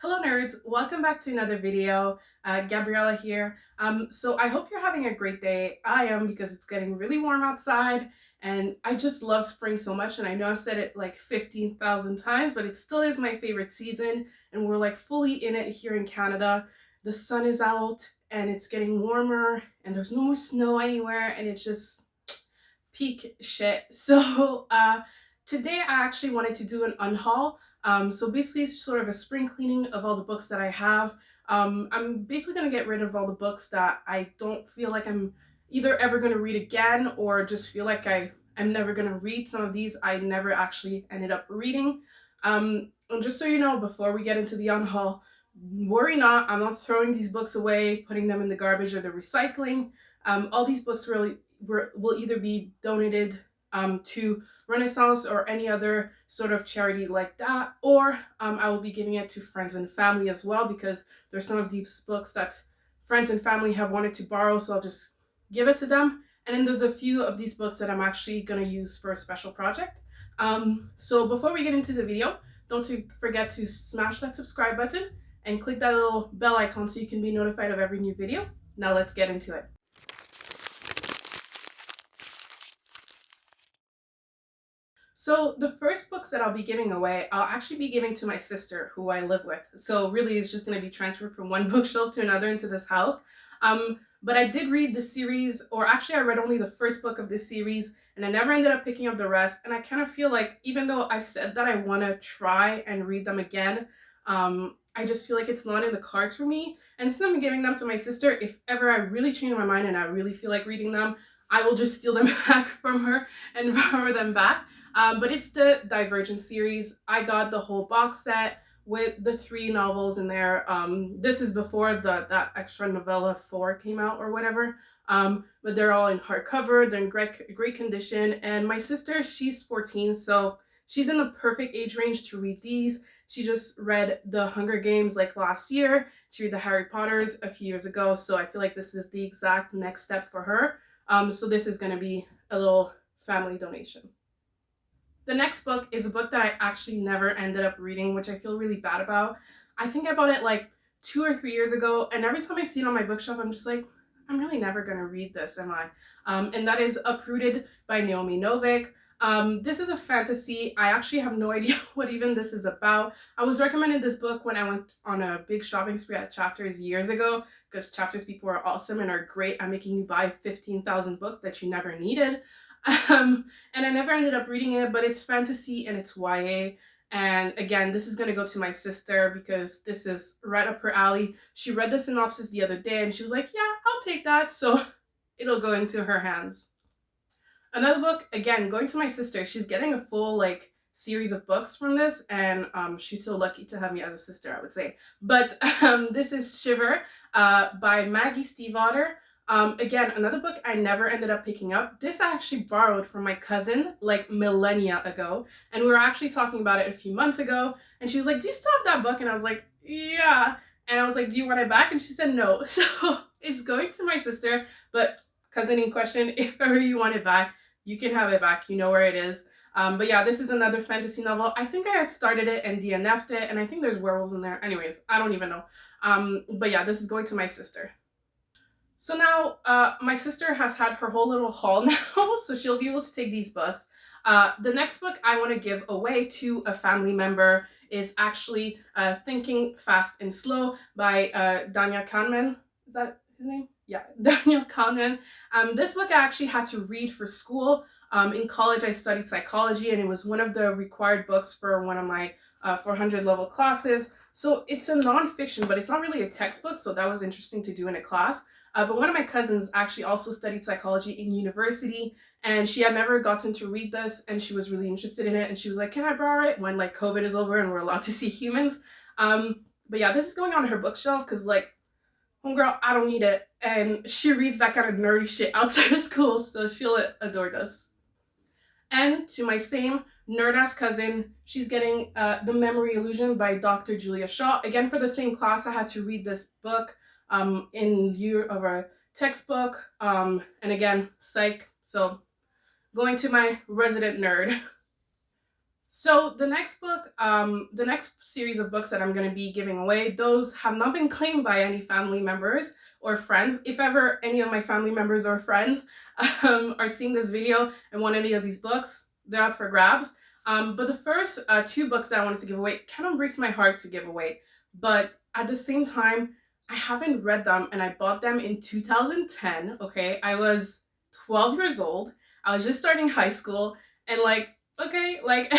Hello nerds, welcome back to another video. Gabriella here. So I hope you're having a great day. I am because it's getting really warm outside and I just love spring so much, and I know I've said it like 15,000 times, but it still is my favorite season and we're like fully in it here in Canada. The sun is out and it's getting warmer and there's no more snow anywhere and it's just peak shit. So today I actually wanted to do an unhaul. So basically it's sort of a spring cleaning of all the books that I have. I'm basically going to get rid of all the books that I don't feel like I'm either ever going to read again or just feel like I'm never going to read. Some of these I never actually ended up reading. And just so you know, before we get into the unhaul, worry not, I'm not throwing these books away, putting them in the garbage or the recycling. All these books really will either be donated to Renaissance or any other sort of charity like that, or I will be giving it to friends and family as well, because there's some of these books that friends and family have wanted to borrow, so I'll just give it to them. And then there's a few of these books that I'm actually going to use for a special project. So before we get into the video, don't forget to smash that subscribe button and click that little bell icon so you can be notified of every new video. Now let's get into it. So the first books that I'll be giving away, I'll actually be giving to my sister who I live with. So really it's just going to be transferred from one bookshelf to another into this house. But I did read the series, or actually I read only the first book of this series and I never ended up picking up the rest. And I kind of feel like, even though I've said that I want to try and read them again, I just feel like it's not in the cards for me. And instead of giving them to my sister, if ever I really change my mind and I really feel like reading them, I will just steal them back from her and borrow them back. But it's the Divergent series. I got the whole box set with the 3 novels in there. This is before that extra novella 4 came out or whatever. But they're all in hardcover. They're in great condition. And my sister, she's 14, so she's in the perfect age range to read these. She just read the Hunger Games like last year. She read the Harry Potters a few years ago. So I feel like this is the exact next step for her. So this is going to be a little family donation. The next book is a book that I actually never ended up reading, which I feel really bad about. I think I bought it like 2 or 3 years ago, and every time I see it on my bookshelf, I'm just like, I'm really never going to read this, am I? And that is Uprooted by Naomi Novik. This is a fantasy. I actually have no idea what even this is about. I was recommended this book when I went on a big shopping spree at Chapters years ago, because Chapters people are awesome and are great at making you buy 15,000 books that you never needed. And I never ended up reading it, but it's fantasy and it's YA. And again, this is going to go to my sister because this is right up her alley. She read the synopsis the other day and she was like, yeah, I'll take that. So it'll go into her hands. Another book, again, going to my sister. She's getting a full like series of books from this, and she's so lucky to have me as a sister, I would say. But this is Shiver by Maggie Stiefvater. Again, another book I never ended up picking up. This I actually borrowed from my cousin like millennia ago, and we were actually talking about it a few months ago, and she was like, do you still have that book? And I was like, yeah. And I was like, do you want it back? And she said no. So it's going to my sister, but cousin in question, if ever you want it back, you can have it back. You know where it is. But yeah, this is another fantasy novel. I think I had started it and DNF'd it, and I think there's werewolves in there. Anyways, I don't even know. But yeah, this is going to my sister. So now, my sister has had her whole little haul now, so she'll be able to take these books. The next book I want to give away to a family member is actually Thinking Fast and Slow by Daniel Kahneman. Is that his name? Yeah, Daniel Kahneman. This book I actually had to read for school. In college, I studied psychology, and it was one of the required books for one of my 400 level classes. So it's a nonfiction, but it's not really a textbook, so that was interesting to do in a class. But one of my cousins actually also studied psychology in university, and she had never gotten to read this, and she was really interested in it, and she was like, can I borrow it when like COVID is over and we're allowed to see humans? But yeah, this is going on her bookshelf because like, homegirl, I don't need it, and she reads that kind of nerdy shit outside of school, so she'll adore this. And to my same nerd-ass cousin, she's getting The Memory Illusion by Dr. Julia Shaw. Again, for the same class, I had to read this book in lieu of a textbook. And again, psych. So going to my resident nerd. So the next series of books that I'm going to be giving away, those have not been claimed by any family members or friends. If ever any of my family members or friends are seeing this video and want any of these books, they're up for grabs. But the first two books that I wanted to give away kind of breaks my heart to give away, but at the same time, I haven't read them, and I bought them in 2010. Okay, I was 12 years old. I was just starting high school, and like, okay, like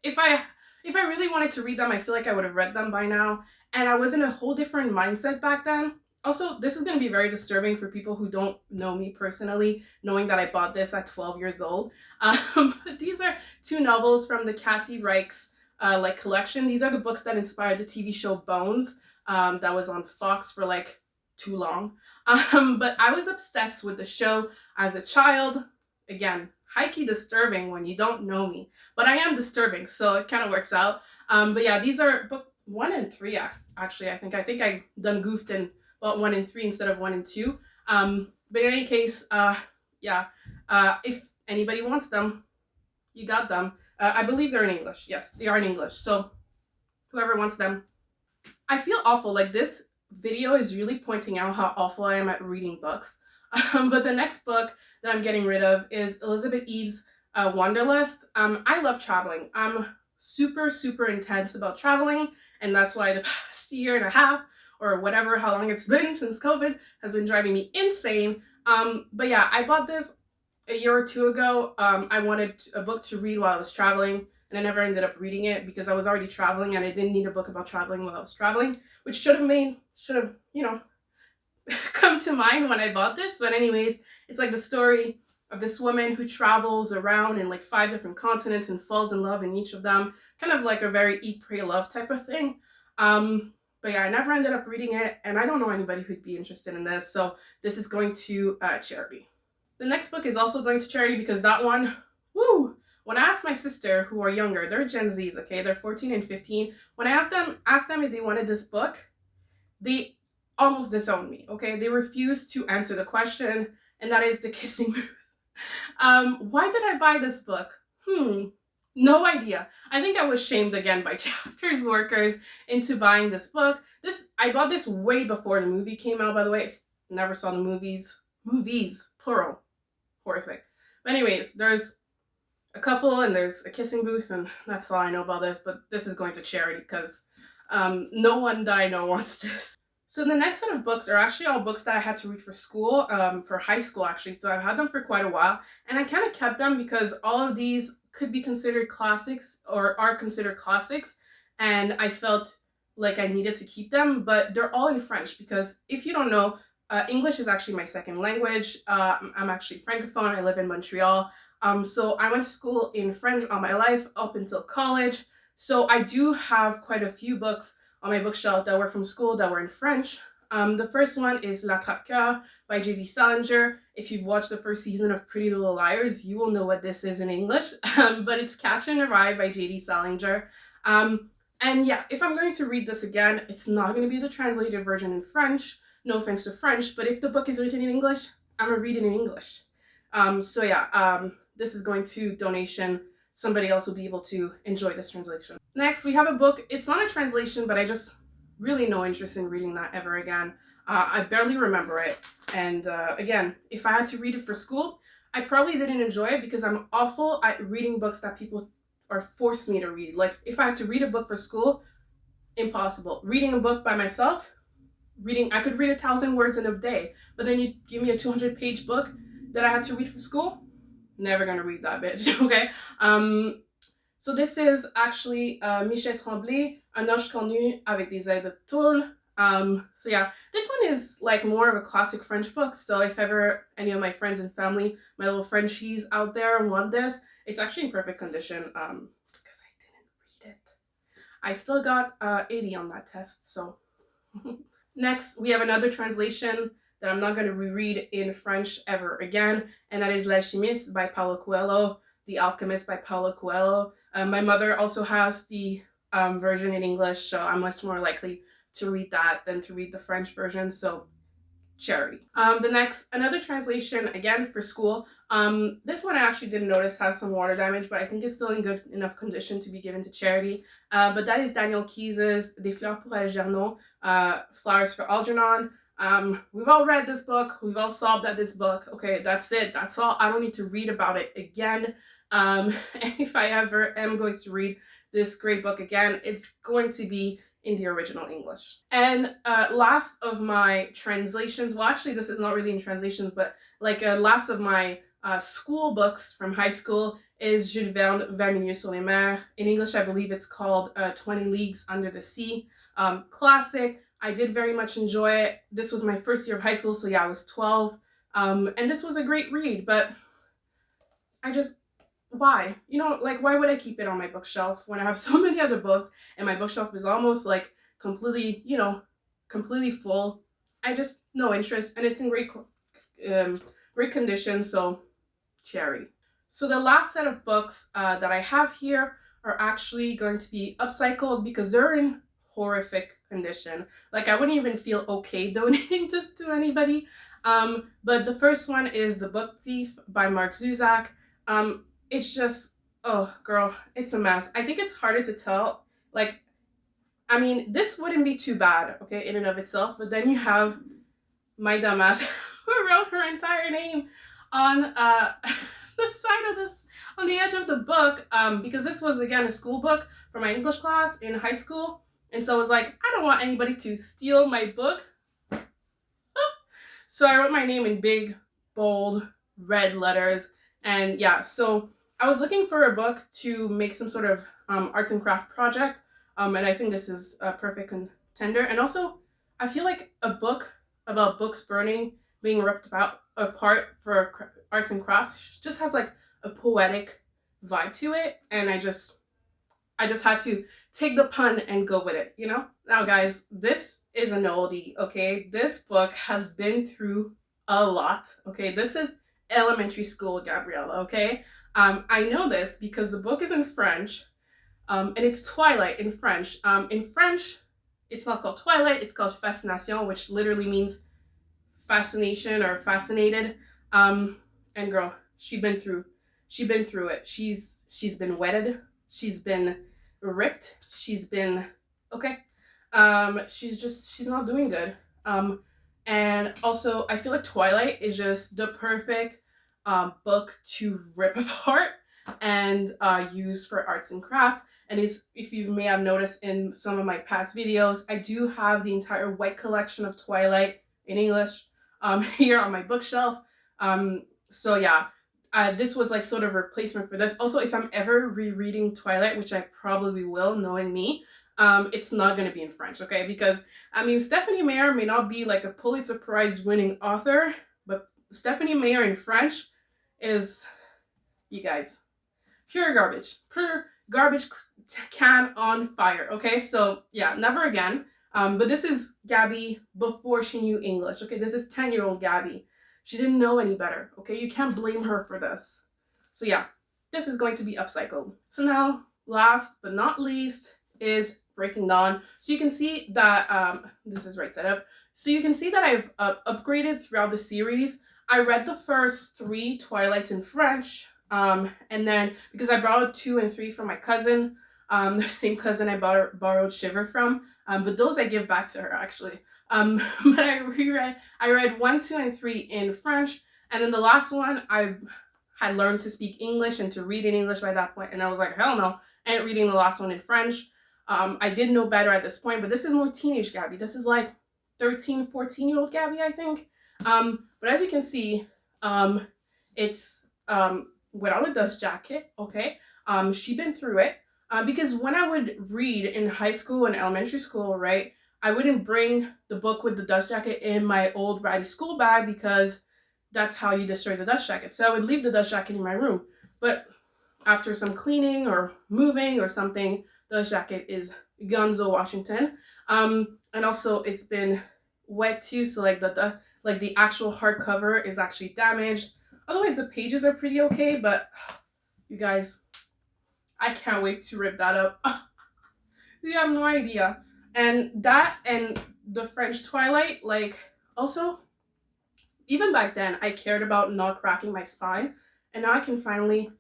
if I if I really wanted to read them, I feel like I would have read them by now. And I was in a whole different mindset back then. Also, this is going to be very disturbing for people who don't know me personally, knowing that I bought this at 12 years old. But these are two novels from the Kathy Reichs like collection. These are the books that inspired the TV show Bones, that was on Fox for like too long. But I was obsessed with the show as a child. Again, high-key disturbing when you don't know me, but I am disturbing, so it kind of works out. But yeah, these are book one and three. Actually, I think I done goofed and bought one and three instead of one and two. But in any case, yeah, if anybody wants them, you got them. I believe they're in English. Yes, they are in English. So whoever wants them, I feel awful. Like this video is really pointing out how awful I am at reading books. But the next book that I'm getting rid of is Elizabeth Eve's Wanderlust. I love traveling. I'm super, super intense about traveling, and that's why the past year and a half, or whatever, how long it's been since COVID, has been driving me insane. But yeah, I bought this a year or two ago. I wanted a book to read while I was traveling, and I never ended up reading it because I was already traveling and I didn't need a book about traveling while I was traveling, which should have, come to mind when I bought this. But anyways, it's like the story of this woman who travels around in like 5 different continents and falls in love in each of them. Kind of like a very eat, pray, love type of thing. But yeah, I never ended up reading it, and I don't know anybody who'd be interested in this, so this is going to charity. The next book is also going to charity because that one, woo! When I asked my sister, who are younger, they're Gen Zs, okay? They're 14 and 15. When I asked them if they wanted this book, they almost disowned me, okay? They refused to answer the question, and that is The Kissing Booth. Why did I buy this book? No idea. I think I was shamed again by chapters workers into buying this book. I bought this way before the movie came out, by the way. I never saw the movies. Movies, plural. Horrific. But anyways, there's a couple and there's a kissing booth, and that's all I know about this, but this is going to charity because no one that I know wants this. So the next set of books are actually all books that I had to read for school, for high school actually. So I've had them for quite a while, and I kind of kept them because all of these could be considered classics or are considered classics, and I felt like I needed to keep them, but they're all in French because if you don't know, English is actually my second language. I'm actually Francophone. I live in Montreal. So I went to school in French all my life up until college. So I do have quite a few books on my bookshelf that were from school that were in French. The first one is La Trappe by J.D. Salinger. If you've watched the first season of Pretty Little Liars, you will know what this is in English. But it's Catcher in the Rye by J.D. Salinger. And yeah, if I'm going to read this again, it's not going to be the translated version in French. No offense to French, but if the book is written in English, I'm going to read it in English. So yeah, this is going to donation. Somebody else will be able to enjoy this translation. Next, we have a book. It's not a translation, but I just really no interest in reading that ever again. I barely remember it. And again, if I had to read it for school, I probably didn't enjoy it because I'm awful at reading books that people are forced me to read. Like if I had to read a book for school, impossible. Reading a book by myself, I could read 1,000 words in a day, but then you give me a 200-page book that I had to read for school, never gonna read that bitch, okay? So this is actually Michel Tremblay, Un ange connu avec des ailes de tôle. So yeah, this one is like more of a classic French book, so if ever any of my friends and family, my little Frenchies out there want this, it's actually in perfect condition, because I didn't read it. I still got 80 on that test, so... Next, we have another translation that I'm not going to reread in French ever again, and that is L'Alchimiste by Paulo Coelho, The Alchemist by Paulo Coelho. My mother also has the version in English, so I'm much more likely to read that than to read the French version, so charity. The next, another translation, again for school. This one I actually didn't notice has some water damage, but I think it's still in good enough condition to be given to charity. But that is Daniel Keyes's Des fleurs pour Algernon, Flowers for Algernon. We've all read this book. We've all sobbed at this book. Okay, that's it. That's all. I don't need to read about it again. And if I ever am going to read this great book again, it's going to be in the original English. And last of my translations, well, actually, this is not really in translations, but like last of my school books from high school is Jules Verne, 20 Minutes sur les Mers. In English, I believe it's called 20 Leagues Under the Sea. Classic. I did very much enjoy it. This was my first year of high school, so yeah, I was 12. And this was a great read, but I just, why? You know, like, why would I keep it on my bookshelf when I have so many other books and my bookshelf is almost like completely, you know, completely full? I just, no interest, and it's in great condition, so charity. So the last set of books that I have here are actually going to be upcycled because they're in horrific condition. Like, I wouldn't even feel okay donating this to anybody. But the first one is The Book Thief by Mark Zuzak. It's just, oh girl, it's a mess. I think it's harder to tell. Like, I mean, this wouldn't be too bad, okay, in and of itself, but then you have my dumbass who wrote her entire name on the side of this, on the edge of the book, because this was, again, a school book for my English class in high school. And so I was like, I don't want anybody to steal my book. So I wrote my name in big, bold, red letters. And yeah, so I was looking for a book to make some sort of arts and craft project. And I think this is a perfect contender. And also, I feel like a book about books burning, being ripped apart for arts and crafts just has like a poetic vibe to it. And I just had to take the pun and go with it, you know? Now, guys, this is an oldie, okay? This book has been through a lot, okay? This is elementary school Gabriella, okay? I know this because the book is in French, and it's Twilight in French. In French, it's not called Twilight, it's called Fascination, which literally means fascination or fascinated. And girl, she's been through it. She's been wetted. She's been ripped. She's been, okay. She's not doing good. And also, I feel like Twilight is just the perfect book to rip apart and use for arts and crafts. And if you may have noticed in some of my past videos, I do have the entire white collection of Twilight in English here on my bookshelf. So yeah, this was like sort of a replacement for this. Also, if I'm ever rereading Twilight, which I probably will, knowing me, it's not going to be in French, okay? Because, I mean, Stephanie Meyer may not be like a Pulitzer Prize winning author, but Stephanie Meyer in French is, you guys, pure garbage can on fire, okay? So yeah, never again. But this is Gabby before she knew English, okay? This is 10-year-old Gabby. She didn't know any better, okay? You can't blame her for this. So yeah, this is going to be upcycled. So now, last but not least is Breaking Dawn. So you can see that, this is right side up. So you can see that I've upgraded throughout the series. I read the first 3 Twilights in French, and then, because I borrowed 2 and 3 from my cousin, the same cousin I borrowed Shiver from, but those I give back to her, actually. But I read 1, 2, and 3 in French, and then the last one, I had learned to speak English and to read in English by that point, and I was like, hell no, I ain't reading the last one in French. I did know better at this point, but this is more teenage Gabby. This is like 13, 14-year-old Gabby, I think. But as you can see, it's without a dust jacket, okay? She's been through it. Because when I would read in high school and elementary school, right, I wouldn't bring the book with the dust jacket in my old ratty school bag because that's how you destroy the dust jacket. So I would leave the dust jacket in my room. But after some cleaning or moving or something, the dust jacket is Gonzo Washington. And also it's been wet too, so like the actual hardcover is actually damaged. Otherwise the pages are pretty okay, but you guys, I can't wait to rip that up. You have no idea. And that and the French Twilight, like, also, even back then, I cared about not cracking my spine, and now I can finally.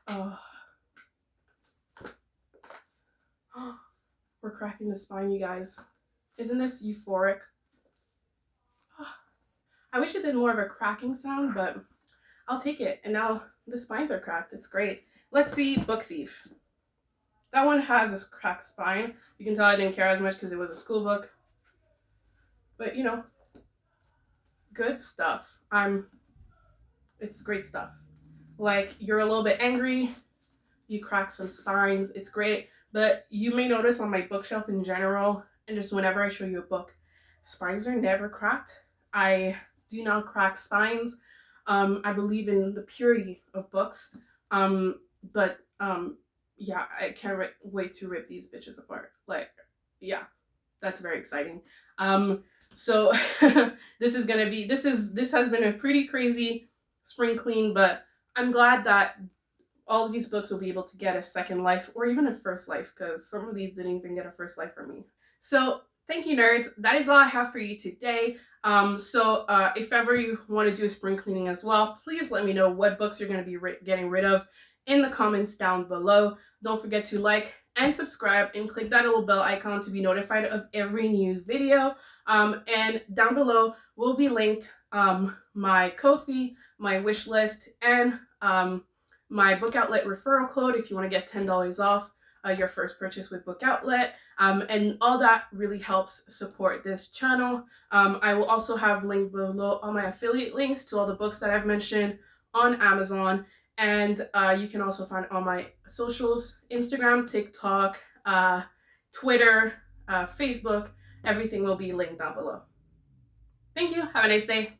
Oh, we're cracking the spine, you guys. Isn't this euphoric? I wish it did more of a cracking sound, but I'll take it. And now the spines are cracked. It's great. Let's see Book Thief. That one has this cracked spine. You can tell I didn't care as much because it was a school book. But you know, good stuff. It's great stuff. Like, you're a little bit angry, you crack some spines, it's great. But you may notice on my bookshelf in general, and just whenever I show you a book, spines are never cracked. I do not crack spines. I believe in the purity of books. But yeah, I can't wait to rip these bitches apart. Like, yeah, that's very exciting. So this has been a pretty crazy spring clean, but I'm glad that all of these books will be able to get a second life or even a first life, because some of these didn't even get a first life from me. So thank you, nerds. That is all I have for you today. If ever you want to do a spring cleaning as well, please let me know what books you're going to be getting rid of in the comments down below. Don't forget to like and subscribe and click that little bell icon to be notified of every new video. And down below will be linked my Ko-fi, my wish list, and my book outlet referral code if you want to get $10 off your first purchase with book outlet, and all that really helps support this channel. I will also have linked below all my affiliate links to all the books that I've mentioned on Amazon, and you can also find all my socials: Instagram, TikTok, Twitter, Facebook. Everything will be linked down below. Thank you. Have a nice day.